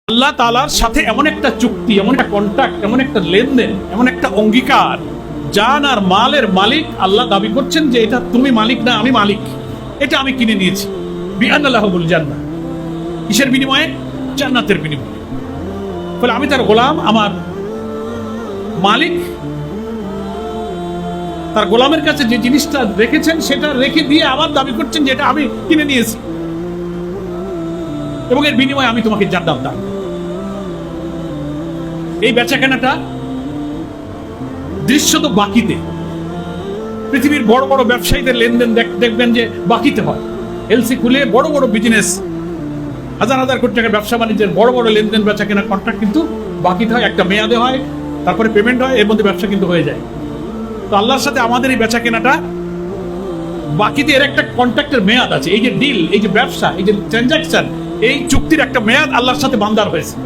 আল্লাহ তাআলার সাথে এমন একটা চুক্তি, এমন একটা কন্ট্রাক্ট, এমন একটা লেনদেন, এমন একটা অঙ্গীকার, জান আর মালের মালিক আল্লাহ দাবি করছেন যে এটা তুমি মালিক না, আমি মালিক, এটা আমি কিনে নিয়েছি। বিআন্না লাহুল জান্নাহ, কিসের বিনিময়ে? জান্নাতের বিনিময়ে। ফলে আমি তার গোলাম, আমার মালিক তার গোলামের কাছে যে জিনিসটা রেখেছেন সেটা রেখে দিয়ে আবার দাবি করছেন যে এটা আমি কিনে নিয়েছি এবং এর বিনিময়ে আমি তোমাকে জান্নাত দান। এই বেচাকেনাটা দৃশ্যত বাকিতে, পৃথিবীর বড় বড় ব্যবসায়ীদের লেনদেন দেখবেন যে বাকিতে হয়। এলসি খুলে বড় বড় বিজনেস, হাজার হাজার কোটি টাকার ব্যবসা বাণিজ্যের বড় বড় লেনদেন বেচাকেনার কন্ট্রাক্ট কিন্তু বাকিতে হয়, একটা মেয়াদে হয়, তারপরে পেমেন্ট হয়, এর মধ্যে ব্যবসা কিন্তু হয়ে যায়। তো আল্লাহর সাথে আমাদের এই বেচাকেনাটা বাকিতে, এর একটা কন্ট্রাক্টের মেয়াদ আছে। এই যে ডিল, এই যে ব্যবসা, এই যে ট্রানজাকশন, এই চুক্তির একটা মেয়াদ আল্লাহর সাথে বান্দার হয়েছে।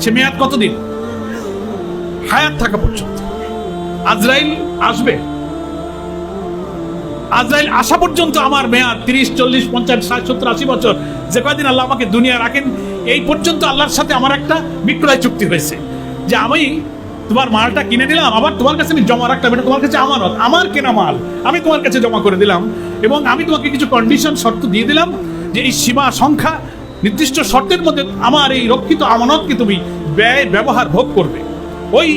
সে মেয়াদ কতদিন? হায়াত থাকা পর্যন্ত। আজরাইল আসবে, আজরাইল আসা পর্যন্ত আমার মেয়াদ 30, 40, 50, 60, 70, 80 বছর, যে কয়দিন আল্লাহ আমাকে দুনিয়া রাখেন, এই পর্যন্ত আল্লাহর সাথে আমার একটা বিক্রয় চুক্তি হয়েছে যে আমি তোমার মালটা কিনে নিলাম, আবার তোমার কাছে আমি জমা রাখলাম, এটা তোমার কাছে আমানত, আমার কেনা মাল আমি তোমার কাছে জমা করে দিলাম, এবং আমি তোমাকে কিছু কন্ডিশন, শর্ত দিয়ে দিলাম যে এই সীমা সংখ্যা নির্দিষ্ট শর্তের মধ্যে আমার এই রক্ষিত আমানতকে তুমি ব্যয় ব্যবহার ভোগ করবে। ওই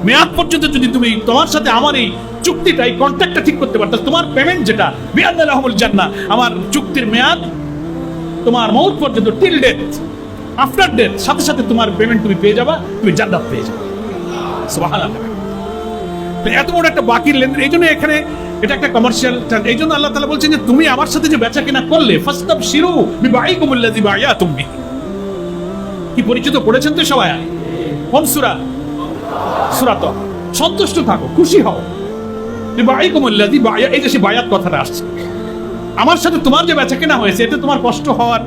মেয়াদ পর্যন্ত যদি তুমি তোমার সাথে আমার এই চুক্তিটা, এই কন্ট্রাক্টটা ঠিক করতে পারতো, তোমার পেমেন্ট যেটা বিআন্না লাহুল জান্নাহ, আমার চুক্তির মেয়াদ তোমার মউত পর্যন্ত, টিল ডেথ, আফটার ডেথ, সাথে সাথে তোমার পেমেন্ট তুমি পেয়ে যাবা, তুমি জান্নাত পেয়ে যাবে। সুবহানাল্লাহ। তো এত বড় একটা বাকির লেনদেন, এই জন্য এখানে এটা একটা কমার্শিয়াল। এই জন্য আল্লাহ তাআলা বলছেন যে তুমি আমার সাথে যে বেচা কেনা করলে, ফাস্তাবশিরু বিবাইকুমুল্লাযী বায়াতুম বিহি। কি পরিচিত পড়েছেন তো সবাই? কোন সূরা? সূরা তো। সন্তুষ্ট থাকো, খুশি হও, বিবাইকুমুল্লাযী বায়া, এই যে সে বায়াত কথাটা আসছে। আমার সাথে তোমার যে বেচা কেনা হয়েছে, এতে তোমার কষ্ট হওয়ার,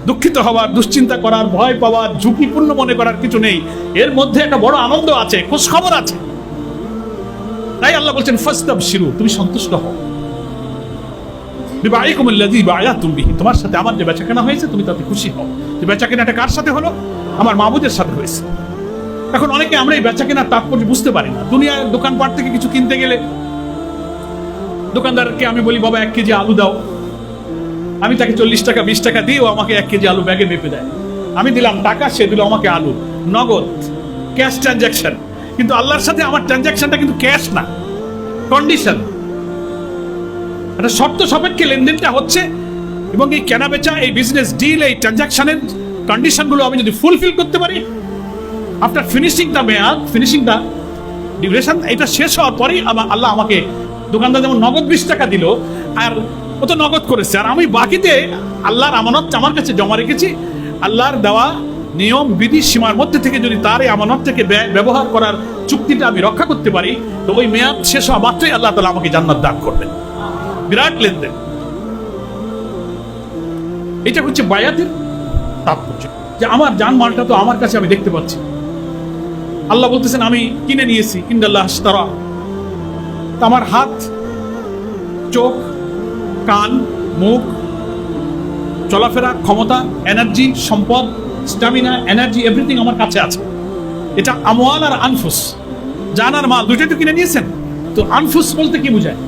দুঃখিত হওয়ার, দুশ্চিন্তা করার, ভয় পাওয়ার, ঝুঁকিপূর্ণ মনে করার কিছু নেই। এর মধ্যে একটা বড় আনন্দ আছে, খোঁজ খবর আছে। তাই আল্লাহ বলছেন ফাস্তাবশিরু, তুমি সন্তুষ্ট হও, বিবাইকুমুল্লাযী বায়াতুম বিহি, তোমার সাথে আমার যে বেচাকেনা হয়েছে তুমি তাতে খুশি হও। যে বেচাকেনাটা কার সাথে হলো? আমার মাবুদের সাথে হয়েছে। এখন অনেকে আমরা এই বেচাকেনার তাৎপর্য বুঝতে পারি না। দুনিয়ার দোকানপাট থেকে কিছু কিনতে গেলে দোকানদারকে আমি বলি, বাবা 1 কেজি আলু দাও, আমি তাকে 40 টাকা 20 টাকা দিয়ে ও আমাকে 1 কেজি আলু ব্যাগে মেপে দেয়। আমি দিলাম টাকা, সে দিল আমাকে আলু, নগদ, ক্যাশ ট্রানজাকশন। কিন্তু আল্লাহর সাথে আমার ট্রানজাকশনটা কিন্তু ক্যাশ না, কন্ডিশন, একটা শর্ত সাপেক্ষে লেনদেনটা হচ্ছে। এবং এই কেনা বেচা, এই বিজনেস ডিল, এই ট্রানজাকশনের কন্ডিশনগুলো আমি যদি ফুলফিল করতে পারি, আফটার ফিনিশিং দ্য মেয়াদ, ফিনিশিং দ্য ডিউরেশন, এটা শেষ হওয়ার পরেই আল্লাহ আমাকে, দোকানদার যেমন নগদ 20 টাকা দিল, আর ও তো নগদ করেছে, আর আমি বাকিতে আল্লাহর আমানত আমার কাছে জমা রেখেছি, আল্লাহর দেওয়া নিয়ম বিধি সীমার মধ্যে থেকে যদি তার এই আমানত থেকে ব্যবহার করার চুক্তিটা আমি রক্ষা করতে পারি, তো ওই মেয়াদ শেষ হওয়া মাত্রই আল্লাহ তাআলা আমাকে জান্নাত দান করবেন। বিরাট লেনদেন। এটা হচ্ছে বায়াতের তাৎপর্য, যে আমার জানমালটা তো আমার কাছে, আমি দেখতে পাচ্ছি। আল্লাহ বলতেছেন আমি কিনে নিয়েছি, ইন্নাল্লাহ আশতারা, আমার হাত, চোখ, কান, মুখ, চলাফেরা, ক্ষমতা, এনার্জি, সম্পদ, স্ট্যামিনা, এনার্জি, এভরিথিং আমার কাছে আছে। এটা আমওয়াল আর আনফুস, জান আর মাল দুইটাই তো কিনে নিয়েছেন। তো আনফুস বলতে কি বোঝায়?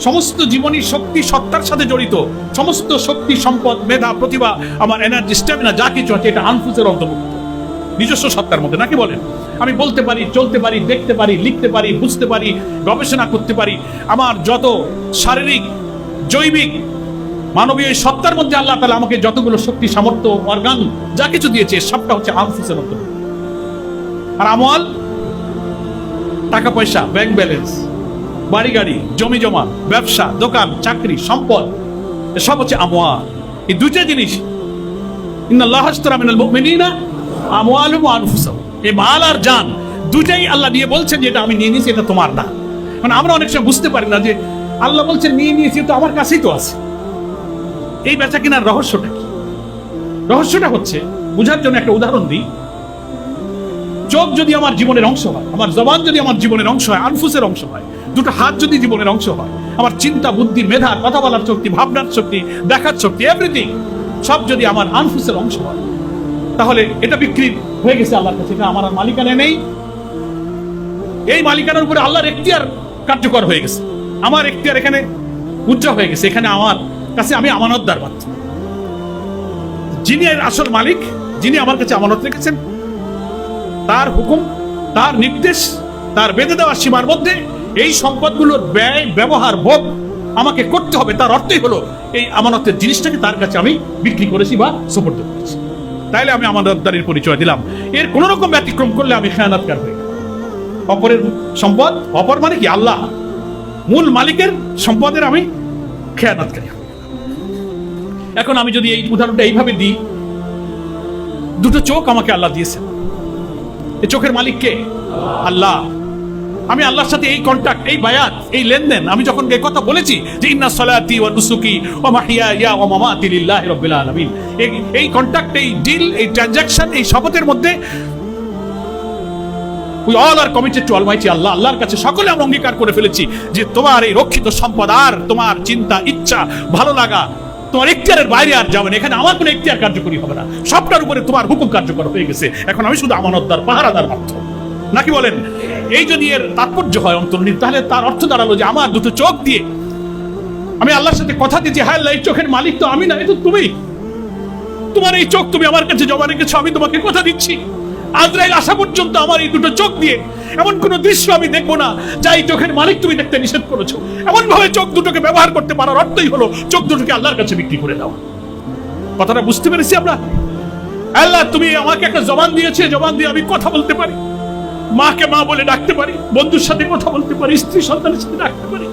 সমস্ত জীবনী শক্তি সত্তার সাথে জড়িত, সমস্ত শক্তি, সম্পদ, মেধা, প্রতিভা, আমার এনার্জি, স্ট্যামিনা যা কিছু আছে, এটা আনফুসের অন্তর্ভুক্ত, নিজস্ব সত্তার মধ্যে। নাকি বলেন? আমি বলতে পারি, চলতে পারি, দেখতে পারি, লিখতে পারি, বুঝতে পারি, গবেষণা করতে পারি। আমার যত শারীরিক, জৈবিক, মানবীয় সত্তার মধ্যে আল্লাহ তাআলা আমাকে যতগুলো শক্তি, সামর্থ্য, অর্গান যা কিছু দিয়েছে, সবটা হচ্ছে আনফুসের অন্তর্ভুক্ত। আর আমওয়াল, টাকা পয়সা, ব্যাংক ব্যালেন্স, বাড়ি গাড়ি, জমি জমা, ব্যবসা, দোকান, চাকরি, সম্পদ, এসব হচ্ছে আমওয়াল। এই দুইটা জিনিস, ইন্নাল্লাহ আশতারা মিনাল মুমিনিনা আমওয়ালুহুম ওয়া আনফুসাহুম, এই মাল আর জান দুইটাই আল্লাহ নিয়ে বলছেন যে এটা আমি নিয়ে নিয়েছি, এটা তোমার না। মানে আমরা অনেক সময় বুঝতে পারি না যে আল্লাহ বলছেন নিয়ে নিয়েছি, তো আমার কাছেই তো আছে। এই বেচা কেনার রহস্যটা কি? রহস্যটা হচ্ছে, বোঝার জন্য একটা উদাহরণ দিই। চোখ যদি আমার জীবনের অংশ হয়, আমার জবান যদি আমার জীবনের অংশ হয়, আনফুসের অংশ হয়, দুটো হাত যদি জীবনের অংশ হয়, আমার চিন্তা, বুদ্ধি, মেধা, কথা বলার শক্তি, ভাবনার শক্তি, দেখার শক্তি, এভরিথিং সব যদি আমার আনফুসের অংশ হয়, তাহলে এটা বিক্রি হয়ে গেছে আল্লাহর কাছে, এটা আমার আর মালিকানা নেই। এই মালিকানার উপরে আল্লাহর এখতিয়ার কার্যকর হয়ে গেছে, আমার এখতিয়ার এখানে উজ্জ্বল হয়ে গেছে, এখানে আমার কাছে আমি আমানতদার মাত্র। যিনি এর আসল মালিক, যিনি আমার কাছে আমানত রেখেছেন, তার হুকুম, তার নির্দেশ, তার বেঁধে দেওয়া সীমার মধ্যে এই সম্পদগুলোর ব্যয় ব্যবহার ভোগ আমাকে করতে হবে। তার অর্থই হলো এই আমানতের জিনিসটাকে তার কাছে আমি বিক্রি করেছি বা সুপর্দ করেছি, তাইলে আমি আমানতদারির পরিচয় দিলাম। এর কোন রকম ব্যতিক্রম করলে আমি খেয়ানতকার হই। অপরের সম্পদ, অপর মানে কি আল্লাহ, মূল মালিকের সম্পদের আমি খেয়ানতকারী হই। এখন আমি যদি এই উদাহরণটা এইভাবে দিই, দুটো চোখ আমাকে আল্লাহ দিয়েছেন, এই চোখের মালিক কে? আল্লাহ। আমি আল্লাহর সাথে এই কন্ট্যাক্ট, এই বায়াত, এই লেনদেন, আমি যখন এই কথা বলেছি যে ইন্না সলাতি ওয়া নুসুকি ওয়া মাহইয়ায়া ওয়া মামাতি লিল্লাহি রাব্বিল আলামিন, এই কন্ট্যাক্ট, এই ডিল, এই ট্রানজাকশন, এই শপথের মধ্যে we all are committed to Almighty Allah, আল্লাহর কাছে সকলে আমরা অঙ্গীকার করে ফেলেছি যে তোমার এই রক্ষিত সম্পদ আর তোমার চিন্তা, ইচ্ছা, ভালো লাগা তোমার এখতিয়ারের বাইরে আর যাবে না। এখানে আমার কোনো এখতিয়ার কার্যকরী হবে না, সবটার উপরে তোমার হুকুম কার্যকর হয়ে গেছে। এখন আমি শুধু আমানতদার, পাহারাদার মাত্র, নাকি বলেন? এই যদি এর তাৎপর্য হয় অন্তর্নিহিত, তাহলে তার অর্থ দাঁড়ালো যে আমার দুটো চোখ দিয়ে আমি আল্লাহর সাথে কথা দিয়েছি, হ্যাঁ আল্লাহ, এই চোখের মালিক তো আমি না, এ তো তুমি। তোমার এই চোখ তুমি আমার কাছে জমা রেখেছো, আমি তোমাকে কথা দিচ্ছি আজরাইল আসা পর্যন্ত আমার এই দুটো চোখ দিয়ে এমন কোন দৃশ্য আমি দেখবো না যা এই চোখের মালিক তুমি দেখতে নিষেধ করেছো। এমন ভাবে চোখ দুটোকে ব্যবহার করতে পারার অর্থই হলো চোখ দুটোকে আল্লাহর কাছে বিক্রি করে দাও। কথাটা বুঝতে পেরেছি আমরা? আল্লাহ তুমি আমাকে একটা জবান দিয়েছে, জবান দিয়ে আমি কথা বলতে পারি, মাকে মা বলে ডাকতে পারি, বন্ধুর সাথে কথা বলতে পারি, স্ত্রী সন্তানের সাথে ডাকতে পারি,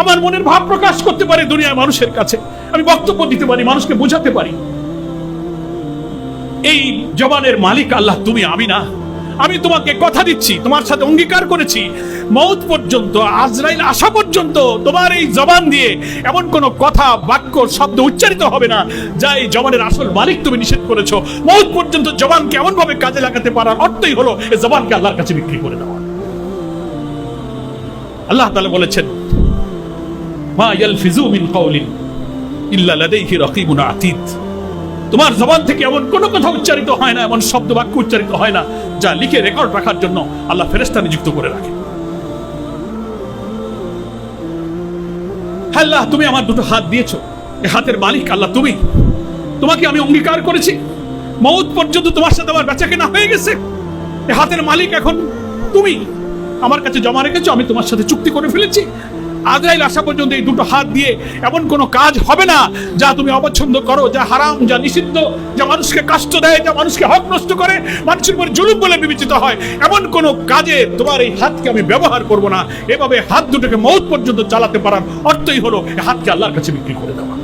আমার মনের ভাব প্রকাশ করতে পারি দুনিয়ার মানুষের কাছে, আমি বক্তব্য দিতে পারি, মানুষকে বোঝাতে পারি। এই জবানের মালিক আল্লাহ তুমি, আমি না। আমি তোমাকে কথা দিচ্ছি, তোমার সাথে অঙ্গীকার করেছি, মওত পর্যন্ত, আজরাইল আসা পর্যন্ত তোমার এই জবান দিয়ে এমন কোন কথা, বাক্য, শব্দ উচ্চারিত হবে না যা এই জবানের আসল মালিক তুমি নিষেধ করেছো। মওত পর্যন্ত জবানকে এমন ভাবে কাজে লাগাতে পারার অর্থই হলো এই জবানকে আল্লাহর কাছে বিক্রি করে দেওয়া। আল্লাহ তাআলা বলেছেন, মা ইয়ালফিজু মিন কাওলিন ইল্লা লাদাইহি রাকিবুন আতীদ। তোমার জবান থেকে এমন কোনো কথা উচ্চারিত হয় না, এমন শব্দ বাক্য উচ্চারিত হয় না যা লিখে রেকর্ড রাখার জন্য আল্লাহ ফেরেশতা নিযুক্ত করে রাখে। আল্লাহ তুমি আমার দুটো হাত দিয়েছো, এই হাতের মালিক আল্লাহ তুমি। তোমাকে আমি অঙ্গীকার করেছি, মওত পর্যন্ত তোমার সাথে আমার বেচাকেনা হয়ে গেছে, এই হাতের মালিক এখন তুমি আমার কাছে জমা রেখেছো, আমি তোমার সাথে চুক্তি করে ফেলেছি। আজরাইল আসা পর্যন্ত এই দুটো হাত দিয়ে এমন কোনো কাজ হবে না যা তুমি অপছন্দ করো, যা হারাম, যা নিষিদ্ধ, যা মানুষকে কষ্ট দেয়, যা মানুষকে হক নষ্ট করে, মানুষের উপর জুলুম বলে বিবেচিত হয়, এমন কোনো কাজে তোমার এই হাতকে আমি ব্যবহার করব না। এভাবে হাত দুটোকে মওত পর্যন্ত চালাতে পারার অর্থই হলো এই হাতকে আল্লাহর কাছে বিক্রি করে দেওয়া।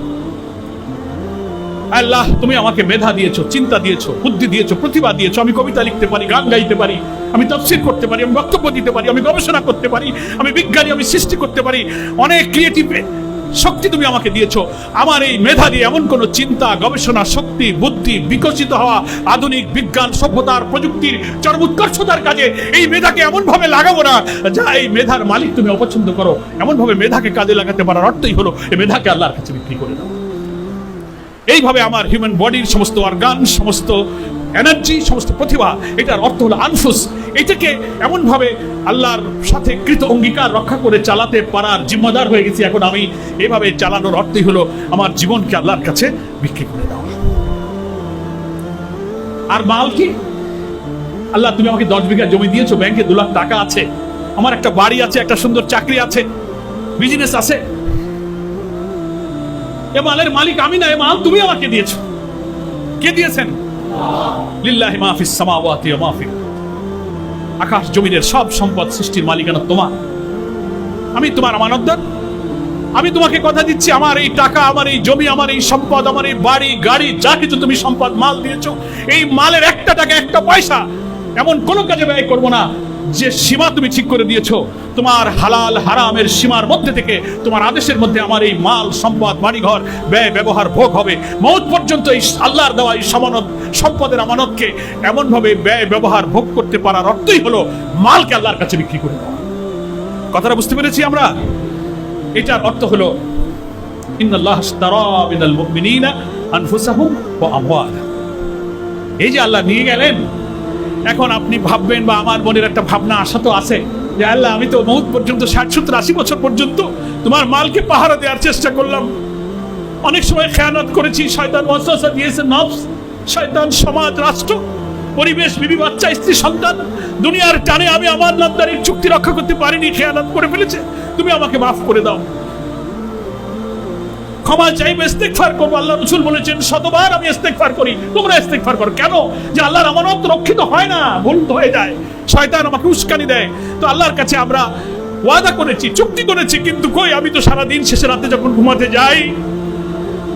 আল্লাহ তুমি আমাকে মেধা দিয়েছো, চিন্তা দিয়েছো, বুদ্ধি দিয়েছো, প্রতিভা দিয়েছো, আমি কবিতা লিখতে পারি, গান গাইতে পারি, আমি তাফসীর করতে পারি, আমি বক্তব্য দিতে পারি, আমি গবেষণা করতে পারি, আমি বিজ্ঞানী, আমি সৃষ্টি করতে পারি, অনেক ক্রিয়েটিভ শক্তি তুমি আমাকে দিয়েছো। আমার এই মেধা দিয়ে এমন কোন চিন্তা, গবেষণা, শক্তি, বুদ্ধি, বিকশিত হওয়া আধুনিক বিজ্ঞান, সভ্যতার, প্রযুক্তির চরম উৎকর্ষতার কাজে এই মেধাকে এমন ভাবে লাগাবো না যা এই মেধার মালিক তুমি অপছন্দ করো। এমন ভাবে মেধাকে কাজে লাগাতে পারার অর্থই হলো এই মেধাকে আল্লাহর কাছে বিক্রি করে দাও। এইভাবে আমার হিউম্যান বডির সমস্ত অর্গান, সমস্ত এনার্জি, সমস্ত প্রতিভা, এটার অর্থ হলো আনফুস, এটাকে এমন ভাবে আল্লাহর সাথে কৃত অঙ্গীকার রক্ষা করে চালাতে পারার জিম্মাদার হয়ে গেছি। এখন আমি এইভাবে চালানোর অর্থই হলো আমার জীবনকে আল্লাহর কাছে বিক্রি করে দেওয়া। আর মাল কি? আল্লাহ তুমি আমাকে 10 বিঘা জমি দিয়েছো, ব্যাংকে 2 লাখ টাকা আছে, আমার একটা বাড়ি আছে, একটা সুন্দর চাকরি আছে, বিজনেস আছে। এ মালের মালিক আমি না, এ মাল তুমি আমাকে দিয়েছো। কে দিয়েছেন? লিল্লাহি মা ফিস সামাওয়াতি ওয়া মা ফিল, আকাশ জমিনের সব সম্পদ সৃষ্টির মালিকানা তোমার। আমি তোমার আমানতদার। আমি তোমাকে কথা দিচ্ছি, আমার এই টাকা, আমার এই জমি, আমার এই সম্পদ, আমার এই বাড়ি, গাড়ি, যা কিছু তুমি সম্পদ, মাল দিয়েছো, এই মালের একটা টাকা, একটা পয়সা এমন কোনো কাজে ব্যয় করবো না যে সীমা তুমি ঠিক করে দিয়েছো। তোমার হালাল হারামের সীমার মধ্যে থেকে তোমার আদেশের মধ্যে আমার এই মাল, সম্পদ, বাড়িঘর, ব্যয় ব্যবহার ভোগ হবে। মওত পর্যন্ত এই আল্লাহর দেওয়া এই সম্পদের আমানতকে এমন ভাবে ব্যয় ব্যবহার ভোগ করতে পারার অর্থই হলো মালকে আল্লাহর কাছে বিক্রি করে দেওয়া। কথাটা বুঝতে পেরেছি আমরা? এটার অর্থ হলো ইন্নাল্লাহ ইশতারা মিনাল মুমিনিনা আনফুসাহুম ওয়া আমওয়ালাহুম। এই যে আল্লাহ নিয়ে গেলেন, এখন আপনি ভাববেন, বা আমার মনের একটা ভাবনা আশা তো আছে যে আল্লাহ আমি তো মউত পর্যন্ত 60-70-80 বছর পর্যন্ত তোমার মালকে পাহারা দেওয়ার চেষ্টা করলাম, অনেক সময় খেয়ানত করেছি, শয়তান ওয়াসওয়াসা দিয়েছে, নফস, শয়তান, সমাজ, রাষ্ট্র, পরিবেশ, বিবি, বাচ্চা, স্ত্রী, সন্তান, দুনিয়ার টানে আমি আমার নামদারির চুক্তি রক্ষা করতে পারিনি, খেয়ানত করে ফেলেছে, তুমি আমাকে মাফ করে দাও। ক্ষমা চাইবে, ইস্তেগফার করবো। আল্লাহ রাসূল বলেছেন শতবার আমি ইস্তেগফার করি, তোমরা ইস্তেগফার করো। কেন? যে আল্লাহর আমানত রক্ষিত হয় না, ভুল হয়ে যায়, শয়তান আমাকে উস্কানি দেয়। তো আল্লাহর কাছে আমরা ওয়াদা করেছি, চুক্তি করেছি, কিন্তু কই, আমি তো সারাদিন শেষে রাতে যখন ঘুমাতে যাই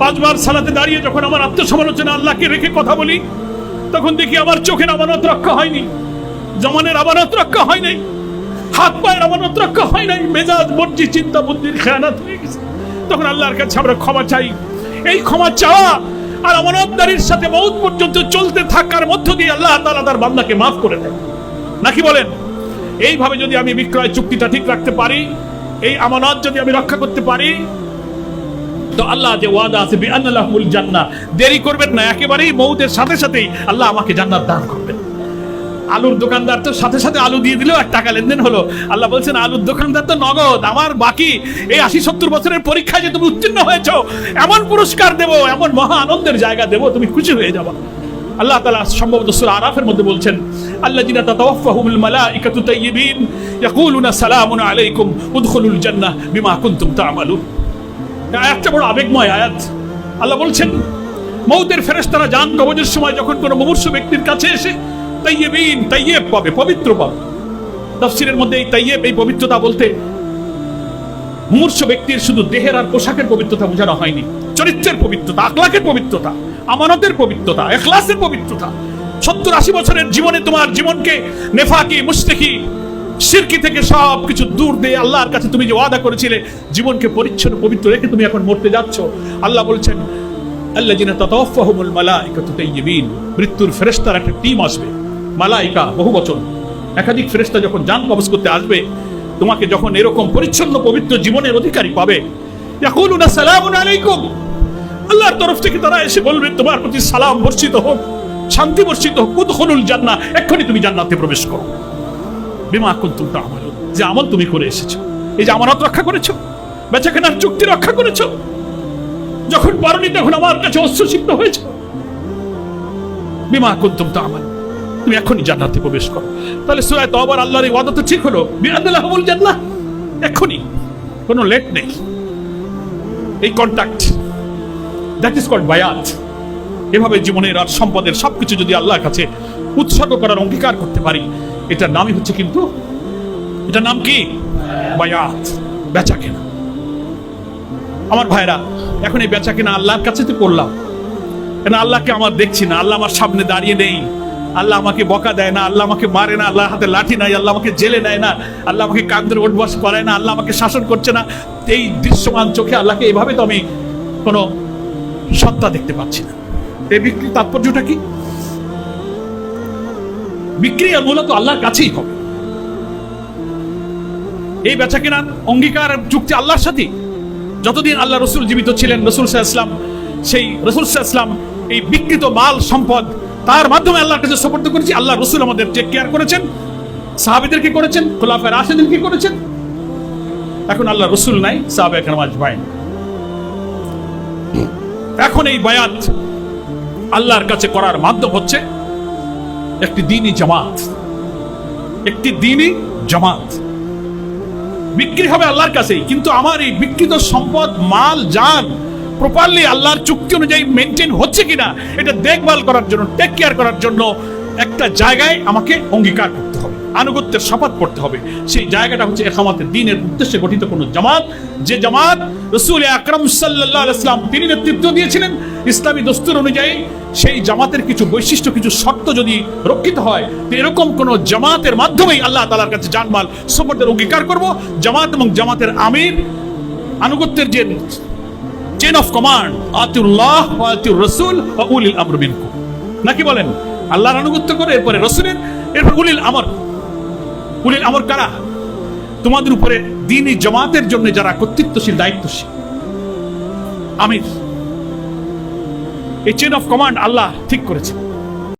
5 বার সালাতে দাঁড়িয়ে যখন আমার আত্মসমালোচনা আল্লাহকে রেখে কথা বলি, তখন দেখি আমার চোখের আমানত রক্ষা হয়নি, জমানের আমানত রক্ষা হয় নাই, হাত পায়ের আমানত রক্ষা হয় নাই, মেজাজ, মর্জি, চিন্তা বুদ্ধির খেয়ানত হয়ে গেছে। তখন আল্লাহর কাছে আমরা ক্ষমা চাই। এই ক্ষমা চাওয়া আর আমানতদারির সাথে মউত পর্যন্ত চলতে থাকার মধ্য দিয়ে আল্লাহ তাআলা তার বান্দাকে মাফ করে দেয়, নাকি বলেন? এইভাবে যদি আমি বিক্রয় চুক্তিটা ঠিক রাখতে পারি, এই আমানত যদি আমি রক্ষা করতে পারি, তো আল্লাহ যে ওয়াদা আছে বিআন্না লাহুমুল জান্নাহ, দেরি করবেন না, একেবারেই মউতের সাথে সাথেই আল্লাহ আমাকে জান্নাত দান করবেন। আলুর দোকানদার তো সাথে সাথে আলু দিয়ে দিলেও 1 টাকা লেনদেন হলো। আল্লাহ বলছেন আলুর দোকানদার তো নগদ, আমার বাকি এই 80-70 বছরের পরীক্ষায় যে তুমি উত্তীর্ণ হয়েছো, এমন পুরস্কার দেব, এমন মহা আনন্দের জায়গা দেব, তুমি খুশি হয়ে যাবে। আল্লাহ তাআলা সম্ভবত সূরা আরাফের মধ্যে বলছেন আল্লাযিনা তাতাওয়াফাহুমুল মালাইকাতু তাইয়্যিবিন ইয়াকুলুনা সালামুন আলাইকুম উদখুলুল জান্নাহ বিমা কুনতুম তা'মালুন। আয়াতটা বড় আবেগময় আয়াত। আল্লাহ বলছেন মউতের ফেরেশতারা জান কবজের সময় যখন কোনো মুমূর্ষু ব্যক্তির কাছে এসে তাইয়্যিবিন, তাইয়্যিব পাবে, পবিত্র পাবে। তাফসীরের মধ্যে এই তাইয়্যিব, এই পবিত্রতা বলতে মুমূর্ষু ব্যক্তির শুধু দেহের আর পোশাকের পবিত্রতা বোঝানো হয়নি, চরিত্রের পবিত্রতা, আখলাকের পবিত্রতা, আমানতের পবিত্রতা, ইখলাসের পবিত্রতা। 70-80 বছরের জীবনে তোমার জীবনকে নেফাকি, মুশরিকি, শিরকি থেকে সব কিছু দূর দিয়ে আল্লাহর কাছে তুমি যে ওয়াদা করেছিলে জীবনকে পরিচ্ছন্ন পবিত্র রেখে তুমি এখন মরতে যাচ্ছ। আল্লাহ বলছেন আল্লাযিনা তাতাওয়াফাহুমুল মালাইকাতু তাইয়্যিবিন, মৃত্যুর ফেরেশতার একটা টিম আসবে, মালাইকা বহুবচন, একাধিক ফেরেশতা যখন জান কবজ করতে আসবে, তোমাকে যখন এরকম পরিচ্ছন্ন পবিত্র জীবনের অধিকারী পাবে, ইয়াকুলুনা সালামুন আলাইকুম, আল্লাহর তরফ থেকে তারা এসে বলবে তোমার প্রতি সালাম বর্ষিত হোক, শান্তি বর্ষিত হোক, উদখুলুল জান্নাহ, এক্ষুনি তুমি জান্নাতে প্রবেশ করো, বিমা কুনতুম তা'মালুন, যে আমল তুমি করে এসেছো, এই যে আমানত রক্ষা করেছো, বেচাকেনার চুক্তি রক্ষা করেছো, যখন পারোনি তখন আমার কাছে অশ্রুসিক্ত হয়েছে, বিমা কুনতুম তা'মালুন, তুমি এখনই জান্নাতে প্রবেশ করো। তাহলে সূরা তাওবার আল্লাহর এই ওয়াদা তো ঠিক হলো, বিআন্না লাহুমুল জান্নাহ, এখনই, কোনো লেট নেই। এই কন্ট্যাক্ট, দ্যাট ইজ কল্ড বায়াত। এভাবে জীবনের আর সম্পদের সবকিছু যদি আল্লাহর কাছে উৎসর্গ করার অঙ্গীকার করতে পারি, এটার নামই হচ্ছে, কিন্তু এটার নাম কি? বায়াত, বেচা কেনা। আমার ভাইরা, এখন এই বেচা কেনা আল্লাহর কাছে তো করলাম, কেন আল্লাহকে আমার দেখছি না, আল্লাহ আমার সামনে দাঁড়িয়ে নেই, আল্লাহ আমাকে বকা দেয় না, আল্লাহ আমাকে মারে না, আল্লাহ হাতে লাঠি নাই, আল্লাহ আমাকে জেলে নেয় না, আল্লাহ আমাকে কাঁধের ওঠবাস করায় না, আল্লাহ আমাকে শাসন করছে না। এই দৃশ্যমান চোখে আল্লাহকে এভাবে তো আমি কোনো সত্তা দেখতে পাচ্ছি না। এই বিক্রির তাৎপর্যটা কি? বিক্রি মূলত আল্লাহর কাছেই হবে। এই বেচা কেনার অঙ্গীকার চুক্তি আল্লাহর সাথে, যতদিন আল্লাহ রসুল জীবিত ছিলেন, রসুল সাল্লাল্লাহু আলাইহি ওয়াসাল্লাম, সেই রসুল সাল্লাল্লাহু আলাইহি ওয়াসাল্লাম এই বিকৃত মাল সম্পদ তার মাধ্যমে আল্লাহর কাছে সুপর্দ করেছি। আল্লাহ রসুল আমাদের টেক কেয়ার করেছেন, সাহাবীদেরকে করেছেন, খুলাফায়ে রাশিদিনকে করেছেন। এখন আল্লাহ রসুল নাই, সাহাবায়ে কেরাম আজমাইন। এখন এই বায়াত আল্লাহর কাছে করার মাধ্যম হচ্ছে একটি দ্বীনি জামাত, একটি দ্বীনি জামাত। বিক্রি হবে আল্লাহর কাছেই, কিন্তু আমার এই বিকৃত সম্পদ, মাল, জান প্রপারলি আল্লাহর চুক্তি অনুযায়ী মেনটেন হচ্ছে কিনা, এটা দেখভাল করার জন্য, টেক কেয়ার করার জন্য একটা জায়গায় আমাকে অঙ্গীকার করতে হবে, আনুগত্যের শপথ করতে হবে। সেই জায়গাটা হচ্ছে ইকামাতের দ্বীনের উদ্দেশ্যে গঠিত কোন জামাত, যে জামাত রাসূল আকরাম সাল্লাল্লাহু আলাইহি ওয়াসাল্লাম তিনি নেতৃত্ব দিয়েছিলেন ইসলামী দস্তুর অনুযায়ী। সেই জামাতের কিছু বৈশিষ্ট্য, কিছু শর্ত যদি রক্ষিত হয়, এরকম কোন জামাতের মাধ্যমেই আল্লাহ তাআলার কাছে জানমাল সুপর্দের অঙ্গীকার করব। জামাত এবং জামাতের আমির, আনুগত্যের যে চেইন অফ কমান্ড, আতিউল্লাহ ওয়া আতিউর রাসূল ওয়া উলিল আমর মিনকুম, নাকি বলেন? আল্লাহর আনুগত্য করে, এরপরে রাসূলের, এরপর উলিল আমর। উলিল আমর কারা? তোমাদের উপরে দ্বীনি জামাতের জন্য যারা কর্তৃত্বশীল, দায়িত্বশীল আমির। এই চেইন অফ কমান্ড আল্লাহ ঠিক করেছেন।